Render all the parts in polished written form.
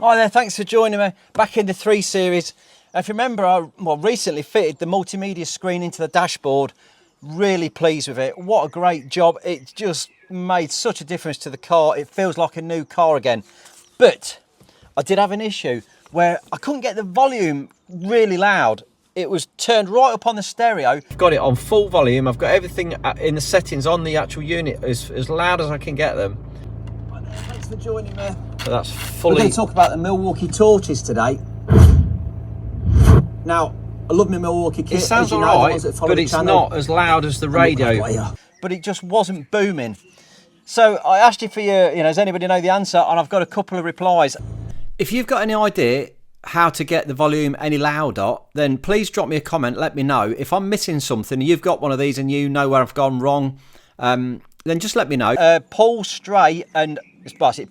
Hi there, thanks for joining me back in the 3 Series. If you remember, I recently fitted the multimedia screen into the dashboard. Really pleased with it. What a great job. It just made such a difference to the car. It feels like a new car again. But I did have an issue where I couldn't get the volume really loud. It was turned right up on the stereo. I've got it on full volume. I've got everything in the settings on the actual unit as loud as I can get them. Thanks for joining me. So that's fully... We're going to talk about the Milwaukee torches today. Now, I love my Milwaukee kit. It sounds alright, but it's not as loud as the radio. But it just wasn't booming. So I asked you for your, does anybody know the answer? And I've got a couple of replies. If you've got any idea how to get the volume any louder, then please drop me a comment, let me know. If I'm missing something, you've got one of these and you know where I've gone wrong, then just let me know. Paul Stray and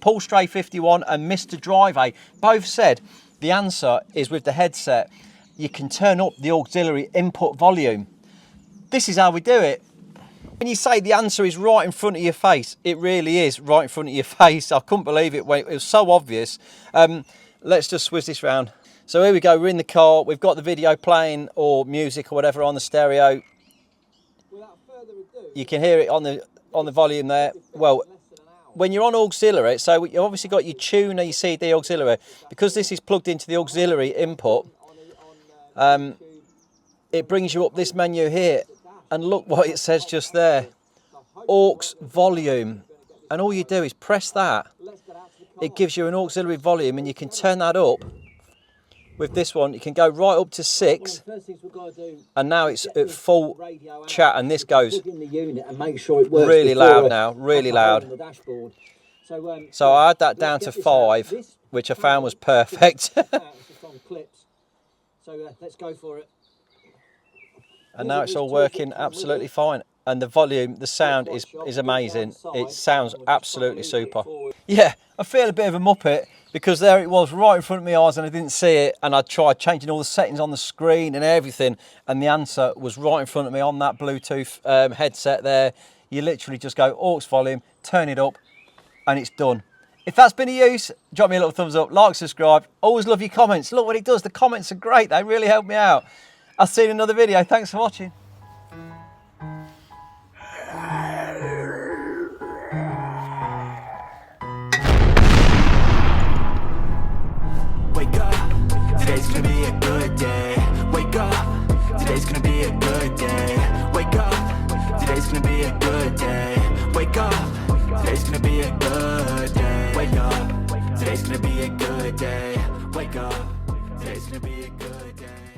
Paul Stray 51 and Mr. Drive both said the answer is with the headset. You can turn up the auxiliary input volume. This is how we do it. When you say the answer is right in front of your face, it really is right in front of your face. I couldn't believe it. It was so obvious. Let's just switch this round. So here we go, we're in the car. We've got the video playing or music or whatever on the stereo. Without further ado, you can hear it on the volume there. Well, when you're on auxiliary, so you've obviously got your tuner, your CD auxiliary. Because this is plugged into the auxiliary input, it brings you up this menu here. And look what it says just there. AUX volume. And all you do is press that. It gives you an auxiliary volume and you can turn that up. With this one, you can go right up to 6. And now it's at full chat and this goes really loud now, really loud. So I had that down to 5, which I found was perfect. So let's go for it. And now it's all working absolutely fine. And the volume, the sound is amazing. It sounds absolutely super. Yeah, I feel a bit of a muppet because there it was right in front of my eyes and I didn't see it. And I tried changing all the settings on the screen and everything. And the answer was right in front of me on that Bluetooth headset there. You literally just go AUX volume, turn it up, and it's done. If that's been a use, drop me a little thumbs up, like, subscribe. Always love your comments. Look what it does. The comments are great. They really help me out. I'll see you in another video. Thanks for watching. Wake up, today's gonna be a good day. Wake up, today's gonna be a good day. Wake up, today's gonna be a good day. Wake up, today's gonna be a good day. Wake up, today's gonna be a good day. Wake up, today's gonna be a good day.